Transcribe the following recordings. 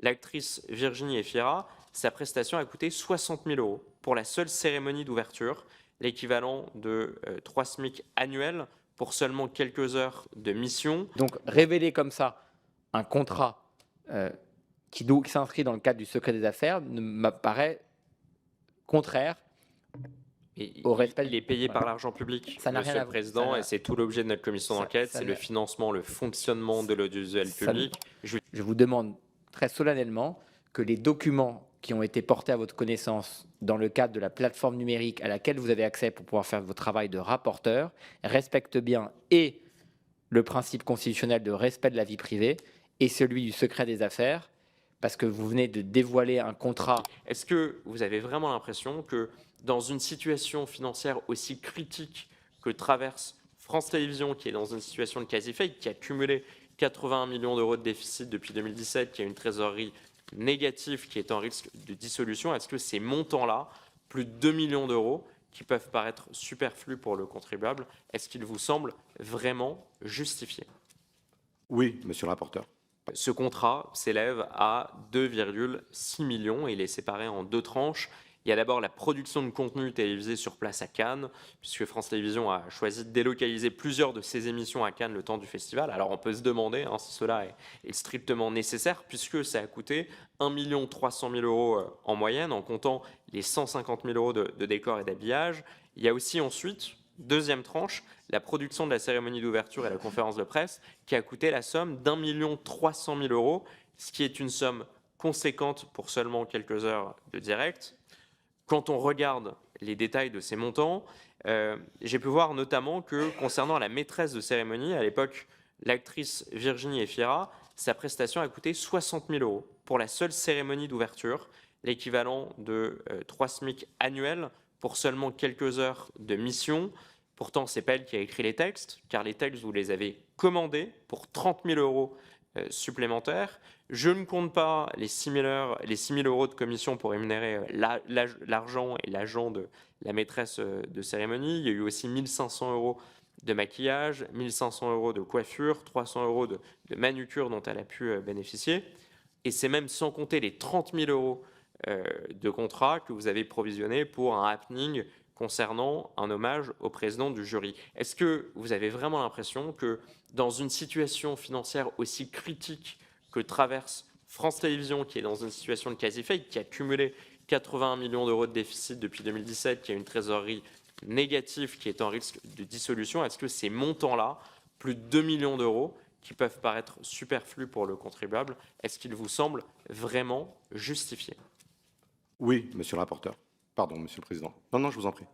l'actrice Virginie Efira, sa prestation a coûté 60 000 € pour la seule cérémonie d'ouverture, l'équivalent de 3 SMIC annuels pour seulement quelques heures de mission. Donc révéler comme ça un contrat qui s'inscrit dans le cadre du secret des affaires m'apparaît contraire au respect. Il est payé par l'argent public, Ça n'a Monsieur rien à le Président, et c'est tout l'objet de notre commission d'enquête, c'est le financement, le fonctionnement de l'audiovisuel public. Je vous demande très solennellement que les documents qui ont été portés à votre connaissance dans le cadre de la plateforme numérique à laquelle vous avez accès pour pouvoir faire votre travail de rapporteur respectent bien et le principe constitutionnel de respect de la vie privée et celui du secret des affaires, parce que vous venez de dévoiler un contrat. Est-ce que vous avez vraiment l'impression que dans une situation financière aussi critique que traverse France Télévisions, qui est dans une situation de quasi-faillite, qui a cumulé 81 millions d'euros de déficit depuis 2017, qui a une trésorerie négative, qui est en risque de dissolution, est-ce que ces montants-là, plus de 2 millions d'euros, qui peuvent paraître superflus pour le contribuable, est-ce qu'ils vous semblent vraiment justifiés? Oui, monsieur le rapporteur. Ce contrat s'élève à 2,6 millions et il est séparé en deux tranches. Il y a d'abord la production de contenu télévisé sur place à Cannes, puisque France Télévisions a choisi de délocaliser plusieurs de ses émissions à Cannes le temps du festival. Alors on peut se demander si cela est strictement nécessaire, puisque ça a coûté 1 300 000 € en moyenne, en comptant les 150 000 € de décors et d'habillage. Il y a aussi ensuite, deuxième tranche, la production de la cérémonie d'ouverture et la conférence de presse, qui a coûté la somme d'1 300 000 €, ce qui est une somme conséquente pour seulement quelques heures de direct. Quand on regarde les détails de ces montants, j'ai pu voir notamment que concernant la maîtresse de cérémonie, à l'époque, l'actrice Virginie Efira, sa prestation a coûté 60 000 € pour la seule cérémonie d'ouverture, l'équivalent de 3 SMIC annuels pour seulement quelques heures de mission. Pourtant, ce n'est pas elle qui a écrit les textes, car les textes, vous les avez commandés pour 30 000 € supplémentaires. Je ne compte pas les 6 000 € de commission pour rémunérer l'argent et l'agent de la maîtresse de cérémonie. Il y a eu aussi 1 500 € de maquillage, 1 500 € de coiffure, 300 € de manucure dont elle a pu bénéficier. Et c'est même sans compter les 30 000 € de contrat que vous avez provisionné pour un happening concernant un hommage au président du jury. Est-ce que vous avez vraiment l'impression que dans une situation financière aussi critique que traverse France Télévisions, qui est dans une situation de quasi-faillite, qui a cumulé 81 millions d'euros de déficit depuis 2017, qui a une trésorerie négative, qui est en risque de dissolution, est-ce que ces montants-là, plus de 2 millions d'euros, qui peuvent paraître superflus pour le contribuable, est-ce qu'ils vous semblent vraiment justifiés? Oui, monsieur le rapporteur. Pardon, monsieur le président. Non, je vous en prie.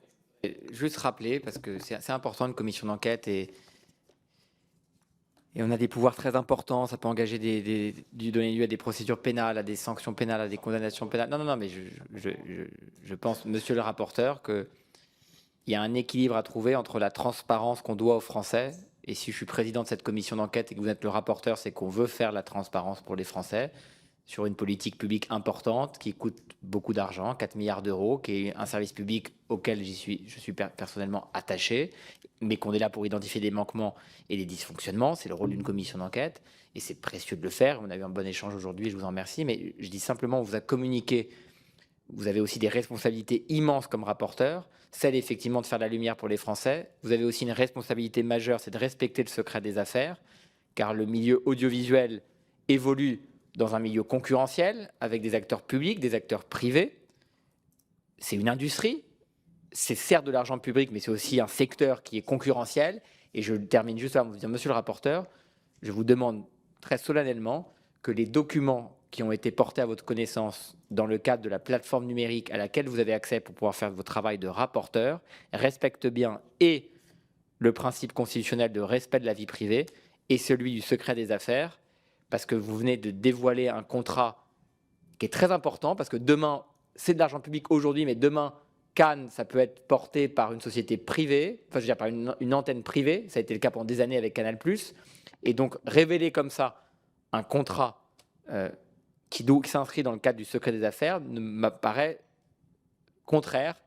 Juste rappeler, parce que c'est important une commission d'enquête et on a des pouvoirs très importants, ça peut engager donner lieu à des procédures pénales, à des sanctions pénales, à des condamnations pénales. Non, mais je pense, monsieur le rapporteur, qu'il y a un équilibre à trouver entre la transparence qu'on doit aux Français, et si je suis président de cette commission d'enquête et que vous êtes le rapporteur, c'est qu'on veut faire la transparence pour les Français, sur une politique publique importante qui coûte beaucoup d'argent, 4 milliards d'euros, qui est un service public auquel je suis personnellement attaché, mais qu'on est là pour identifier des manquements et des dysfonctionnements. C'est le rôle d'une commission d'enquête et c'est précieux de le faire. On a eu un bon échange aujourd'hui, je vous en remercie, mais je dis simplement, on vous a communiqué, vous avez aussi des responsabilités immenses comme rapporteur, celle effectivement de faire la lumière pour les Français. Vous avez aussi une responsabilité majeure, c'est de respecter le secret des affaires, car le milieu audiovisuel évolue dans un milieu concurrentiel, avec des acteurs publics, des acteurs privés. C'est une industrie, c'est certes de l'argent public, mais c'est aussi un secteur qui est concurrentiel. Et je termine juste à vous dire, monsieur le rapporteur, je vous demande très solennellement que les documents qui ont été portés à votre connaissance dans le cadre de la plateforme numérique à laquelle vous avez accès pour pouvoir faire votre travail de rapporteur respectent bien et le principe constitutionnel de respect de la vie privée et celui du secret des affaires, parce que vous venez de dévoiler un contrat qui est très important, parce que demain, c'est de l'argent public aujourd'hui, mais demain, Cannes, ça peut être porté par une société privée, enfin je veux dire par une antenne privée, ça a été le cas pendant des années avec Canal+, et donc révéler comme ça un contrat qui s'inscrit dans le cadre du secret des affaires m'apparaît contraire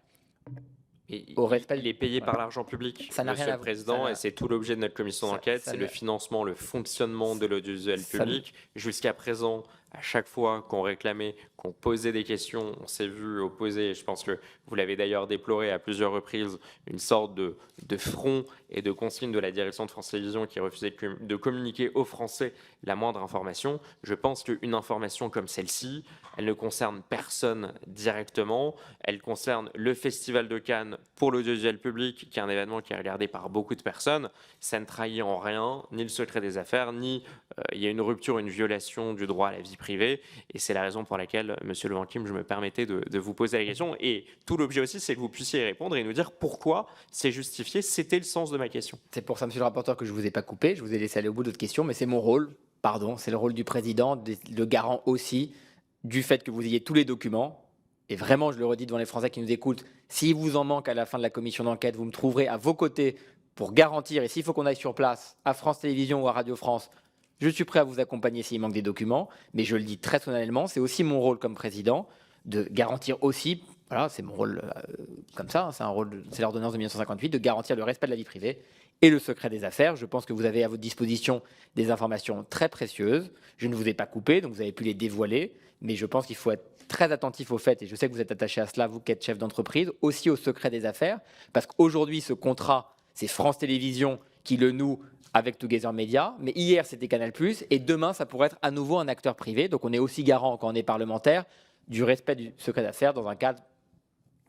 au respect. Il est payé Voilà. par l'argent public, Ça n'a rien Monsieur à le voir. Président, et c'est tout l'objet de notre commission Ça- d'enquête, ça c'est ne- le financement, le fonctionnement de l'audiovisuel Ça ne- public. Jusqu'à présent, à chaque fois qu'on réclamait, qu'on posait des questions, on s'est vu opposer, et je pense que vous l'avez d'ailleurs déploré à plusieurs reprises, une sorte de front et de consigne de la direction de France Télévisions qui refusait de communiquer aux Français la moindre information. Je pense qu'une information comme celle-ci, elle ne concerne personne directement, elle concerne le Festival de Cannes pour l'audiovisuel public, qui est un événement qui est regardé par beaucoup de personnes. Ça ne trahit en rien ni le secret des affaires, ni il y a une rupture, une violation du droit à la vie privée. Et c'est la raison pour laquelle, Monsieur Levanquim, je me permettais de vous poser la question. Et tout l'objet aussi, c'est que vous puissiez y répondre et nous dire pourquoi c'est justifié. C'était le sens de ma question. C'est pour ça, monsieur le rapporteur, que je ne vous ai pas coupé. Je vous ai laissé aller au bout de votre question, mais c'est mon rôle, pardon, c'est le rôle du président, le garant aussi du fait que vous ayez tous les documents. Et vraiment, je le redis devant les Français qui nous écoutent, s'il vous en manque à la fin de la commission d'enquête, vous me trouverez à vos côtés pour garantir, et s'il faut qu'on aille sur place, à France Télévisions ou à Radio France, je suis prêt à vous accompagner s'il manque des documents. Mais je le dis très solennellement, c'est aussi mon rôle comme président de garantir aussi, voilà, c'est mon rôle comme ça, hein, c'est l'ordonnance de 1958, de garantir le respect de la vie privée et le secret des affaires. Je pense que vous avez à votre disposition des informations très précieuses. Je ne vous ai pas coupé, donc vous avez pu les dévoiler, mais je pense qu'il faut être très attentif au fait, et je sais que vous êtes attaché à cela, vous qui êtes chef d'entreprise, aussi au secret des affaires, parce qu'aujourd'hui, ce contrat, c'est France Télévisions qui le noue avec Together Media, mais hier, c'était Canal+, et demain, ça pourrait être à nouveau un acteur privé, donc on est aussi garant, quand on est parlementaire, du respect du secret d'affaires dans un cadre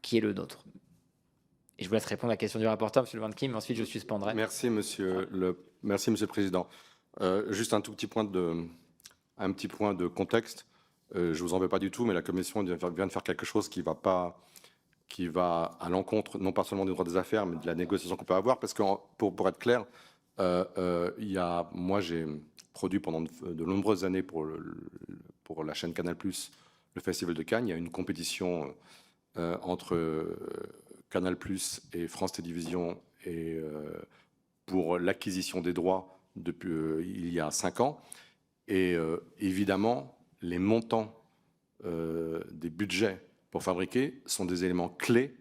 qui est le nôtre. Et je vous laisse répondre à la question du rapporteur, M. Levanquim, mais ensuite je suspendrai. Merci, Monsieur le Président. Juste un petit point de contexte. Je vous en veux pas du tout, mais la Commission vient de faire quelque chose qui va à l'encontre, non pas seulement du droit des affaires, mais de la négociation qu'on peut avoir. Parce que, pour être clair, moi, j'ai produit pendant de nombreuses années pour la chaîne Canal+, le Festival de Cannes. Il y a une compétition entre Canal+ et France Télévisions pour l'acquisition des droits depuis il y a 5 ans. Et évidemment, les montants des budgets pour fabriquer sont des éléments clés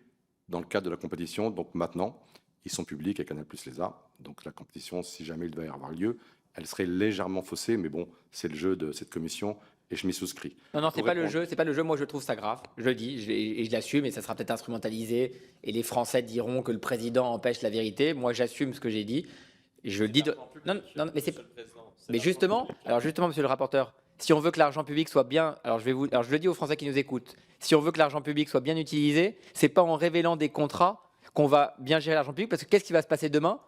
dans le cadre de la compétition. Donc maintenant, ils sont publics et Canal+ les a. Donc la compétition, si jamais il devait y avoir lieu, elle serait légèrement faussée. Mais bon, c'est le jeu de cette commission et je m'y souscris. Non, c'est pas le jeu. C'est pas le jeu. Moi, je trouve ça grave. Je le dis et je l'assume. Et ça sera peut-être instrumentalisé. Et les Français diront que le président empêche la vérité. Moi, j'assume ce que j'ai dit. Et je le dis. Non, mais c'est. Mais justement, monsieur le rapporteur, si on veut que l'argent public soit bien, alors je le dis aux Français qui nous écoutent, si on veut que l'argent public soit bien utilisé, c'est pas en révélant des contrats qu'on va bien gérer l'argent public, parce que qu'est-ce qui va se passer demain?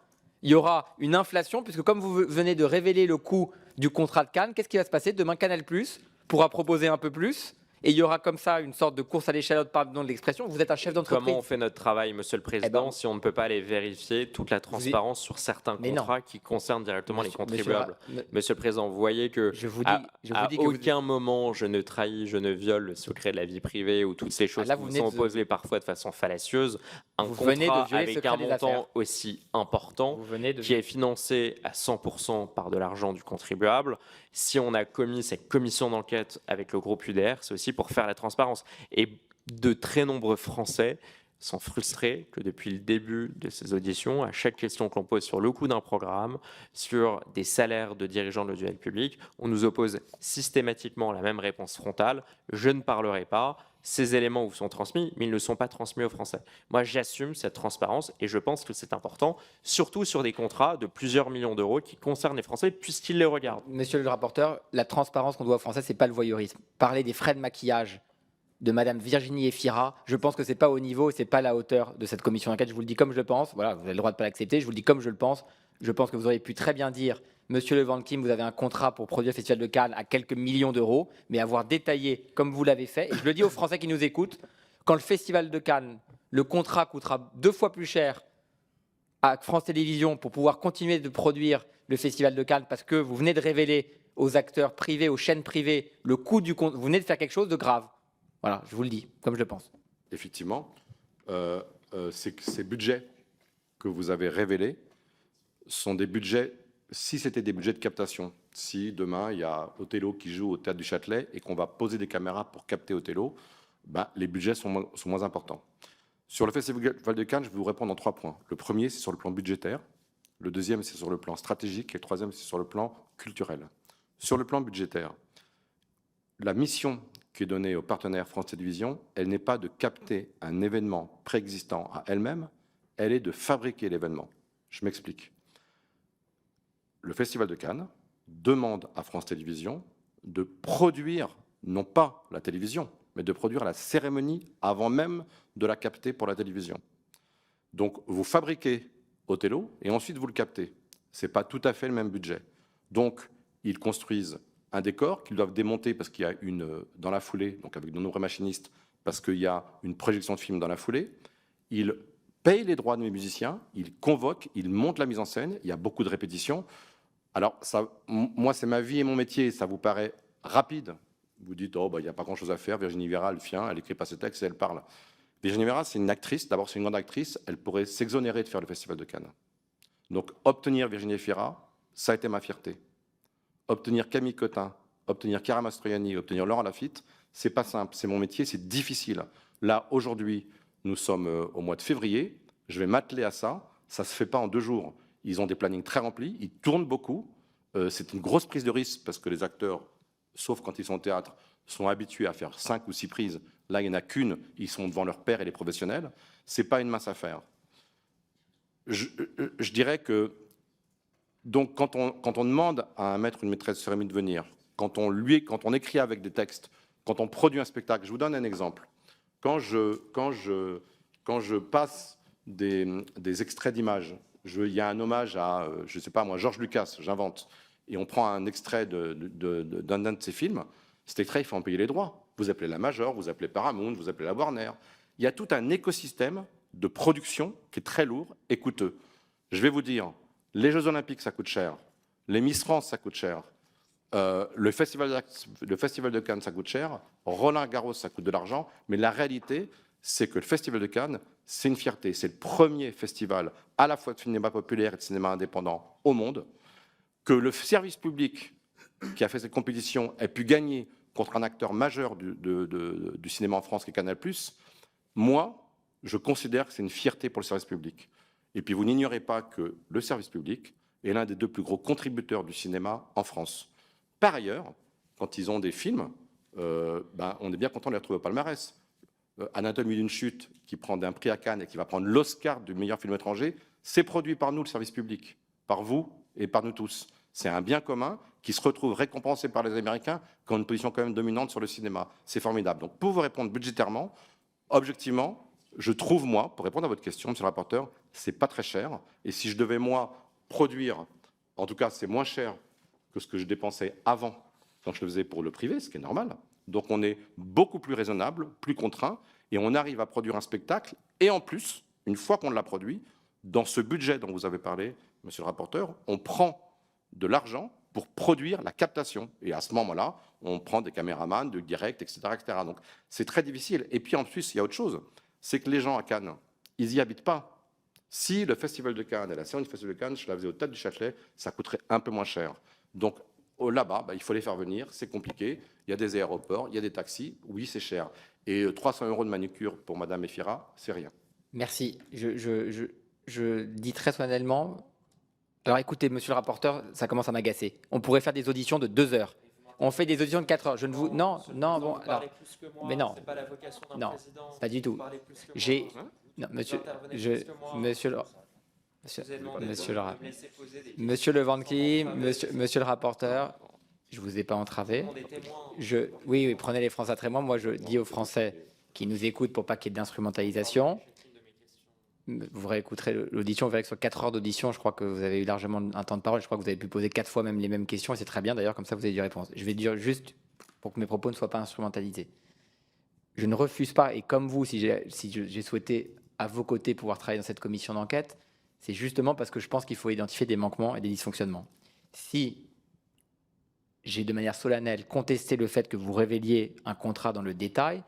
Il y aura une inflation, puisque comme vous venez de révéler le coût du contrat de Cannes, qu'est-ce qui va se passer demain? Canal+ pourra proposer un peu plus. Et il y aura comme ça une sorte de course à l'échalote, pardon de l'expression. Vous êtes un chef d'entreprise. Comment on fait notre travail, Monsieur le Président, si on ne peut pas aller vérifier toute la transparence sur certains contrats qui concernent directement les contribuables? Monsieur le Président, vous voyez que à aucun moment je ne trahis, je ne viole le secret de la vie privée ou toutes ces choses qui vous sont opposées parfois de façon fallacieuse. Un contrat avec un montant aussi important qui est financé à 100% par de l'argent du contribuable. Si on a commis cette commission d'enquête avec le groupe UDR, c'est aussi pour faire la transparence. Et de très nombreux Français sont frustrés que depuis le début de ces auditions, à chaque question que l'on pose sur le coût d'un programme, sur des salaires de dirigeants de l'audiovisuel public, on nous oppose systématiquement la même réponse frontale: je ne parlerai pas. Ces éléments vous sont transmis, mais ils ne sont pas transmis aux Français. Moi, j'assume cette transparence et je pense que c'est important, surtout sur des contrats de plusieurs millions d'euros qui concernent les Français puisqu'ils les regardent. Monsieur le rapporteur, la transparence qu'on doit aux Français, c'est pas le voyeurisme. Parler des frais de maquillage de Madame Virginie Efira, je pense que c'est pas au niveau, c'est pas à la hauteur de cette commission d'enquête. Je vous le dis comme je le pense. Voilà, vous avez le droit de pas l'accepter. Je vous le dis comme je le pense. Je pense que vous auriez pu très bien dire: Monsieur Levanquim, vous avez un contrat pour produire le Festival de Cannes à quelques millions d'euros, mais avoir détaillé comme vous l'avez fait. Et je le dis aux Français qui nous écoutent, quand le Festival de Cannes, le contrat coûtera 2 fois plus cher à France Télévisions pour pouvoir continuer de produire le Festival de Cannes, parce que vous venez de révéler aux acteurs privés, aux chaînes privées, le coût du contrat, vous venez de faire quelque chose de grave. Voilà, je vous le dis, comme je le pense. Effectivement, ces budgets que vous avez révélés sont des budgets, si c'était des budgets de captation, si demain il y a Othello qui joue au Théâtre du Châtelet et qu'on va poser des caméras pour capter Othello, les budgets sont moins importants. Sur le Festival de Cannes, je vais vous répondre en 3 points. Le premier, c'est sur le plan budgétaire. Le deuxième, c'est sur le plan stratégique. Et le troisième, c'est sur le plan culturel. Sur le plan budgétaire, la mission qui est donnée aux partenaires France Télévisions, elle n'est pas de capter un événement préexistant à elle-même, elle est de fabriquer l'événement. Je m'explique. Le Festival de Cannes demande à France Télévisions de produire, non pas la télévision, mais de produire la cérémonie avant même de la capter pour la télévision. Donc, vous fabriquez Othello et ensuite vous le captez. Ce n'est pas tout à fait le même budget. Donc, ils construisent un décor qu'ils doivent démonter parce qu'il y a dans la foulée, donc avec de nombreux machinistes, parce qu'il y a une projection de film dans la foulée. Ils payent les droits de mes musiciens, ils convoquent, ils montent la mise en scène, il y a beaucoup de répétitions. Alors, moi, c'est ma vie et mon métier, ça vous paraît rapide. Vous dites, oh, il n'y a pas grand-chose à faire, Virginie Viera, elle vient, elle n'écrit pas ses textes et elle parle. Virginie Viera, c'est une actrice, d'abord c'est une grande actrice, elle pourrait s'exonérer de faire le Festival de Cannes. Donc, obtenir Virginie Viera, ça a été ma fierté. Obtenir Camille Cotin, obtenir Chiara Mastroianni, obtenir Laurent Lafitte, c'est pas simple, c'est mon métier, c'est difficile. Là, aujourd'hui, nous sommes au mois de février, je vais m'atteler à ça, ça se fait pas en 2 jours. Ils ont des plannings très remplis, ils tournent beaucoup, c'est une grosse prise de risque parce que les acteurs, sauf quand ils sont au théâtre, sont habitués à faire 5 ou 6 prises. Là, il n'y en a qu'une, ils sont devant leur père et les professionnels. C'est pas une mince affaire. Je dirais que donc, quand on demande à un maître, une maîtresse de cérémonie de venir, quand on écrit avec des textes, quand on produit un spectacle, je vous donne un exemple. Quand je passe des extraits d'images, il y a un hommage à, je ne sais pas moi, George Lucas, j'invente, et on prend un extrait d'un de ses films, cet extrait, il faut en payer les droits. Vous appelez la Major, vous appelez Paramount, vous appelez la Warner. Il y a tout un écosystème de production qui est très lourd et coûteux. Je vais vous dire, les Jeux Olympiques, ça coûte cher. Les Miss France, ça coûte cher. Le Festival de Cannes, ça coûte cher. Roland Garros, ça coûte de l'argent. Mais la réalité, c'est que le Festival de Cannes, c'est une fierté. C'est le premier festival à la fois de cinéma populaire et de cinéma indépendant au monde. Que le service public qui a fait cette compétition ait pu gagner contre un acteur majeur du cinéma en France qui est Canal+, moi, je considère que c'est une fierté pour le service public. Et puis vous n'ignorez pas que le service public est l'un des 2 plus gros contributeurs du cinéma en France. Par ailleurs, quand ils ont des films, on est bien content de les retrouver au palmarès. Anatomie d'une chute, qui prend un prix à Cannes et qui va prendre l'Oscar du meilleur film étranger, c'est produit par nous, le service public, par vous et par nous tous. C'est un bien commun qui se retrouve récompensé par les Américains qui ont une position quand même dominante sur le cinéma. C'est formidable. Donc pour vous répondre budgétairement, objectivement, je trouve, moi, pour répondre à votre question, monsieur le rapporteur, c'est pas très cher. Et si je devais, moi, produire, en tout cas, c'est moins cher que ce que je dépensais avant, quand je le faisais pour le privé, ce qui est normal. Donc on est beaucoup plus raisonnable, plus contraint, et on arrive à produire un spectacle. Et en plus, une fois qu'on l'a produit, dans ce budget dont vous avez parlé, monsieur le rapporteur, on prend de l'argent pour produire la captation. Et à ce moment-là, on prend des caméramans, du direct, etc., etc. Donc c'est très difficile. Et puis en plus, il y a autre chose. C'est que les gens à Cannes, ils n'y habitent pas. Si le Festival de Cannes et la cérémonie du Festival de Cannes, je la faisais au Théâtre du Châtelet, ça coûterait un peu moins cher. Donc là-bas, il faut les faire venir, c'est compliqué. Il y a des aéroports, il y a des taxis, oui, c'est cher. Et 300 € de manucure pour Madame Efira, c'est rien. Merci. Je dis très solennellement. Alors écoutez, monsieur le rapporteur, ça commence à m'agacer. On pourrait faire des auditions de 2 heures. On fait des auditions de 4 heures. Je ne vous... Non, bon... Alors, mais non. C'est pas la vocation d'un Non, président. pas du tout. J'ai... Non, monsieur... Monsieur le Vanqui, monsieur le rapporteur, je ne vous ai pas entravé. Oui, prenez les Français très moi. Moi, je dis aux Français qui nous écoutent pour pas qu'il y ait d'instrumentalisation. Vous réécouterez l'audition, vous verrez que sur 4 heures d'audition, je crois que vous avez eu largement un temps de parole. Je crois que vous avez pu poser 4 fois même les mêmes questions, et c'est très bien d'ailleurs, comme ça vous avez des réponses. Je vais dire juste, pour que mes propos ne soient pas instrumentalisés. Je ne refuse pas, et comme vous, si j'ai souhaité à vos côtés pouvoir travailler dans cette commission d'enquête, c'est justement parce que je pense qu'il faut identifier des manquements et des dysfonctionnements. Si j'ai de manière solennelle contesté le fait que vous révéliez un contrat dans le détail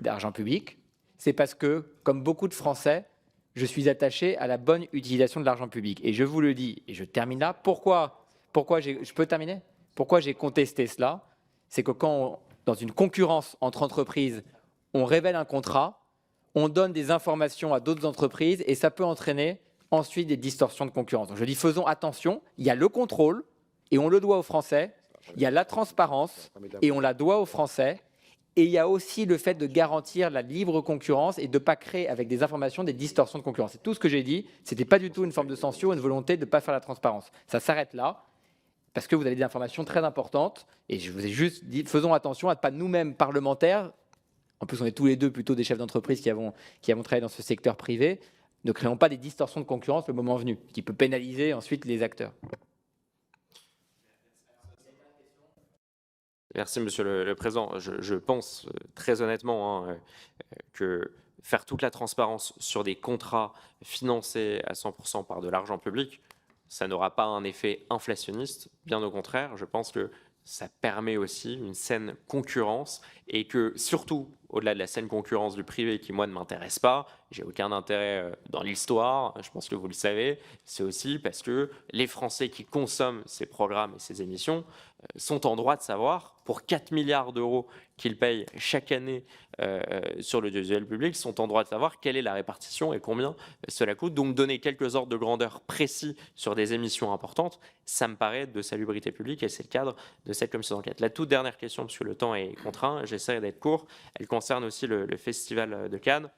d'argent public, c'est parce que, comme beaucoup de Français, je suis attaché à la bonne utilisation de l'argent public. Et je vous le dis, et je termine là, pourquoi je peux terminer? Pourquoi j'ai contesté cela? C'est que quand, dans une concurrence entre entreprises, on révèle un contrat, on donne des informations à d'autres entreprises et ça peut entraîner ensuite des distorsions de concurrence. Donc je dis faisons attention, il y a le contrôle et on le doit aux Français, il y a la transparence et on la doit aux Français, et il y a aussi le fait de garantir la libre concurrence et de ne pas créer avec des informations des distorsions de concurrence. C'est tout ce que j'ai dit, ce n'était pas du tout une forme de censure, une volonté de ne pas faire la transparence. Ça s'arrête là, parce que vous avez des informations très importantes, et je vous ai juste dit, faisons attention à ne pas nous-mêmes, parlementaires, en plus on est tous les deux plutôt des chefs d'entreprise qui avons travaillé dans ce secteur privé, ne créons pas des distorsions de concurrence le moment venu, qui peut pénaliser ensuite les acteurs. Merci, Monsieur le Président. Je pense très honnêtement que faire toute la transparence sur des contrats financés à 100% par de l'argent public, ça n'aura pas un effet inflationniste. Bien au contraire, je pense que ça permet aussi une saine concurrence et que surtout, au-delà de la saine concurrence du privé qui, moi, ne m'intéresse pas, j'ai aucun intérêt dans l'histoire, je pense que vous le savez, c'est aussi parce que les Français qui consomment ces programmes et ces émissions sont en droit de savoir, pour 4 milliards d'euros qu'ils payent chaque année sur l'audiovisuel public, sont en droit de savoir quelle est la répartition et combien cela coûte. Donc donner quelques ordres de grandeur précis sur des émissions importantes, ça me paraît de salubrité publique et c'est le cadre de cette commission d'enquête. La toute dernière question, parce que le temps est contraint, j'essaierai d'être court, elle concerne aussi le Festival de Cannes.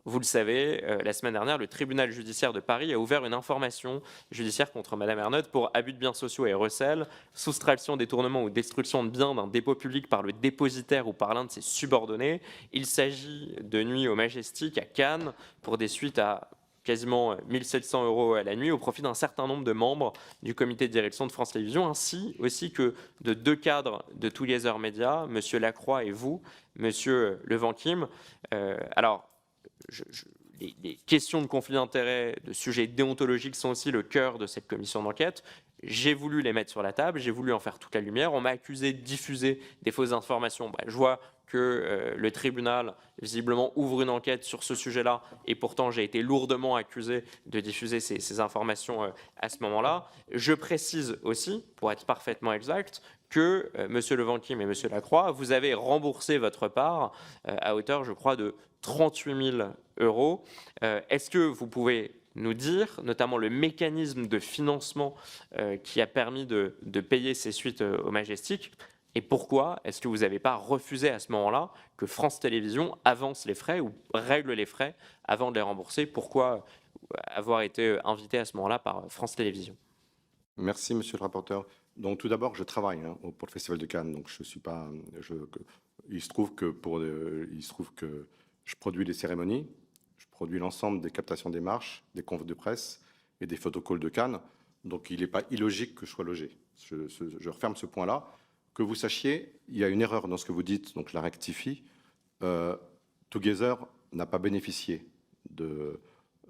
Vous le savez, la semaine dernière, le tribunal judiciaire de Paris a ouvert une information judiciaire contre Madame Ernotte pour abus de biens sociaux et recel, soustraction, détournement ou destruction de biens d'un dépôt public par le dépositaire ou par l'un de ses subordonnés. Il s'agit de nuit au Majestic à Cannes pour des suites à quasiment 1 700 € à la nuit au profit d'un certain nombre de membres du comité de direction de France Télévisions, ainsi aussi que de 2 cadres de Together Media, Monsieur Lacroix et vous, Monsieur Levanquim. Les questions de conflit d'intérêts, de sujets déontologiques sont aussi le cœur de cette commission d'enquête. J'ai voulu les mettre sur la table, j'ai voulu en faire toute la lumière. On m'a accusé de diffuser des fausses informations. Je vois que le tribunal, visiblement, ouvre une enquête sur ce sujet-là, et pourtant j'ai été lourdement accusé de diffuser ces informations à ce moment-là. Je précise aussi, pour être parfaitement exact, que M. Levanquim et M. Lacroix, vous avez remboursé votre part à hauteur, je crois, de 38 000 €. Est-ce que vous pouvez nous dire, notamment le mécanisme de financement qui a permis de payer ces suites au Majestic, et pourquoi est-ce que vous n'avez pas refusé à ce moment-là que France Télévisions avance les frais ou règle les frais avant de les rembourser? Pourquoi avoir été invité à ce moment-là par France Télévisions? Merci, monsieur le rapporteur. Donc, tout d'abord, je travaille pour le Festival de Cannes. Donc, je suis pas. Il se trouve que je produis les cérémonies, je produis l'ensemble des captations des marches, des confs de presse et des photocalls de Cannes. Donc, il n'est pas illogique que je sois logé. Je referme ce point-là. Que vous sachiez, il y a une erreur dans ce que vous dites, donc je la rectifie. Together n'a pas bénéficié de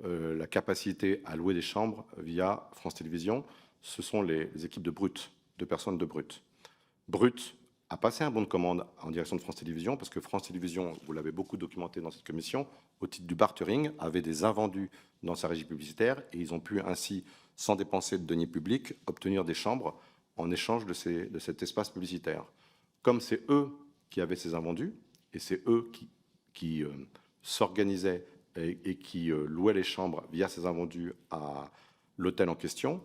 la capacité à louer des chambres via France Télévisions. Ce sont les équipes de Brut, de personnes de Brut. Brut a passé un bon de commande en direction de France Télévisions, parce que France Télévisions, vous l'avez beaucoup documenté dans cette commission, au titre du bartering, avait des invendus dans sa régie publicitaire, et ils ont pu ainsi, sans dépenser de deniers publics, obtenir des chambres en échange de cet espace publicitaire. Comme c'est eux qui avaient ces invendus, et c'est eux qui s'organisaient et qui louaient les chambres via ces invendus à l'hôtel en question,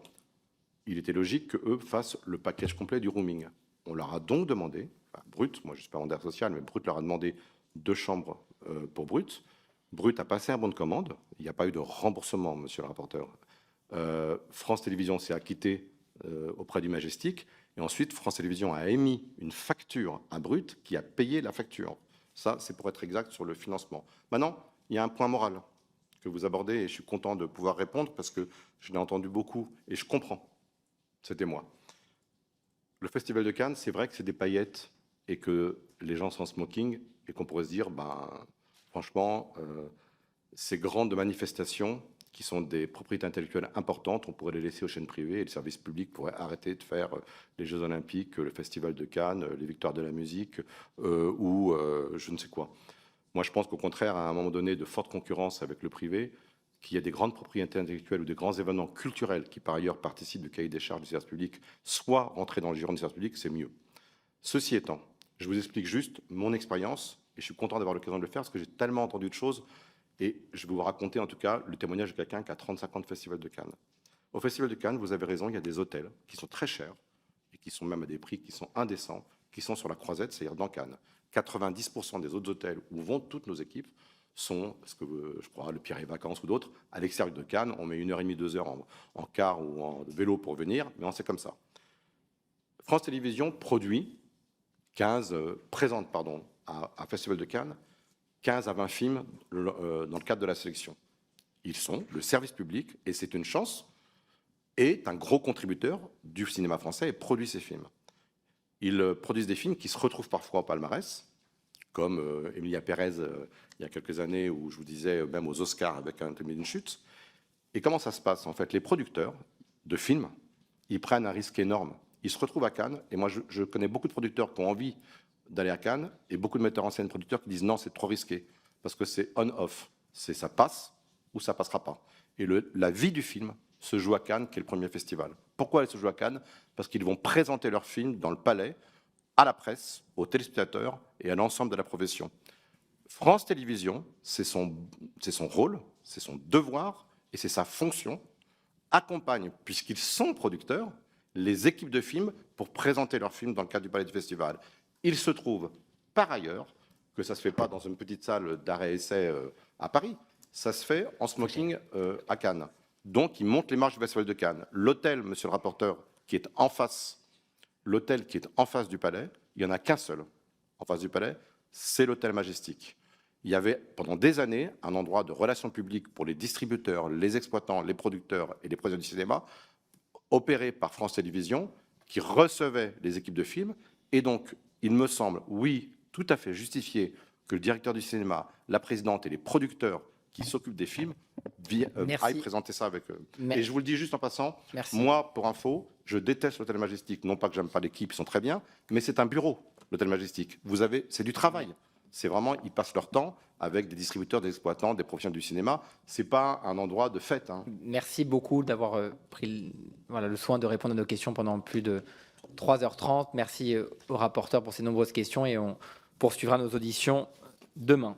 il était logique qu'eux fassent le package complet du rooming. On leur a donc demandé, Brut, moi je ne suis pas mandataire social, mais Brut leur a demandé 2 chambres pour Brut. Brut a passé un bon de commande, il n'y a pas eu de remboursement, monsieur le rapporteur. France Télévisions s'est acquitté auprès du Majestic, et ensuite France Télévisions a émis une facture à Brut qui a payé la facture. Ça, c'est pour être exact sur le financement. Maintenant, il y a un point moral que vous abordez, et je suis content de pouvoir répondre parce que je l'ai entendu beaucoup et je comprends. C'était moi. Le Festival de Cannes, c'est vrai que c'est des paillettes et que les gens sont en smoking et qu'on pourrait se dire, franchement, ces grandes manifestations qui sont des propriétés intellectuelles importantes, on pourrait les laisser aux chaînes privées et le service public pourrait arrêter de faire les Jeux Olympiques, le Festival de Cannes, les Victoires de la musique ou je ne sais quoi. Moi, je pense qu'au contraire, à un moment donné de forte concurrence avec le privé, qu'il y ait des grandes propriétés intellectuelles ou des grands événements culturels qui, par ailleurs, participent du cahier des charges du service public, soit rentrer dans le giron du service public, c'est mieux. Ceci étant, je vous explique juste mon expérience, et je suis content d'avoir l'occasion de le faire, parce que j'ai tellement entendu de choses, Et je vais vous raconter en tout cas le témoignage de quelqu'un qui a 35 ans de Festival de Cannes. Au Festival de Cannes, vous avez raison, il y a des hôtels qui sont très chers et qui sont même à des prix qui sont indécents, qui sont sur la Croisette, c'est-à-dire dans Cannes. 90% des autres hôtels où vont toutes nos équipes sont, ce que je crois, le Pierre et Vacances ou d'autres, à l'extérieur de Cannes. On met 1h30, 2 heures en car ou en vélo pour venir, mais on sait comme ça. France Télévisions présente à Festival de Cannes 15 à 20 films dans le cadre de la sélection. Ils sont le service public, et c'est une chance, est un gros contributeur du cinéma français et produit ces films. Ils produisent des films qui se retrouvent parfois au palmarès, comme Emilia Pérez il y a quelques années, où je vous disais même aux Oscars avec un une chute. Et comment ça se passe? En fait, les producteurs de films, ils prennent un risque énorme. Ils se retrouvent à Cannes, et moi je connais beaucoup de producteurs qui ont envie d'aller à Cannes, et beaucoup de metteurs en scène producteurs qui disent non, c'est trop risqué, parce que c'est on-off, c'est ça passe ou ça passera pas. Et la vie du film se joue à Cannes, qui est le premier festival. Pourquoi elle se joue à Cannes? Parce qu'ils vont présenter leur film dans le palais, à la presse, aux téléspectateurs et à l'ensemble de la profession. France Télévisions, c'est son rôle, c'est son devoir et c'est sa fonction, accompagne, puisqu'ils sont producteurs, les équipes de films pour présenter leurs films dans le cadre du palais du festival. Il se trouve, par ailleurs, que ça ne se fait pas dans une petite salle d'arrêt-essai à Paris, ça se fait en smoking à Cannes. Donc, ils montent les marches du Festival de Cannes. L'hôtel, monsieur le rapporteur, qui est en face, l'hôtel qui est en face du palais, il n'y en a qu'un seul en face du palais, c'est l'hôtel Majestic. Il y avait pendant des années un endroit de relations publiques pour les distributeurs, les exploitants, les producteurs et les producteurs du cinéma, opéré par France Télévisions, qui recevait les équipes de films. Et donc, il me semble, oui, tout à fait justifié que le directeur du cinéma, la présidente et les producteurs qui s'occupent des films aillent présenter ça avec eux. Et je vous le dis juste en passant, moi, pour info, je déteste l'hôtel Majestic. Non pas que j'aime pas l'équipe, ils sont très bien, mais c'est un bureau, l'hôtel Majestic. C'est du travail. C'est vraiment, ils passent leur temps avec des distributeurs, des exploitants, des professionnels du cinéma. C'est pas un endroit de fête. Hein. Merci beaucoup d'avoir pris le soin de répondre à nos questions pendant plus de 3h30. Merci au rapporteur pour ces nombreuses questions et on poursuivra nos auditions demain.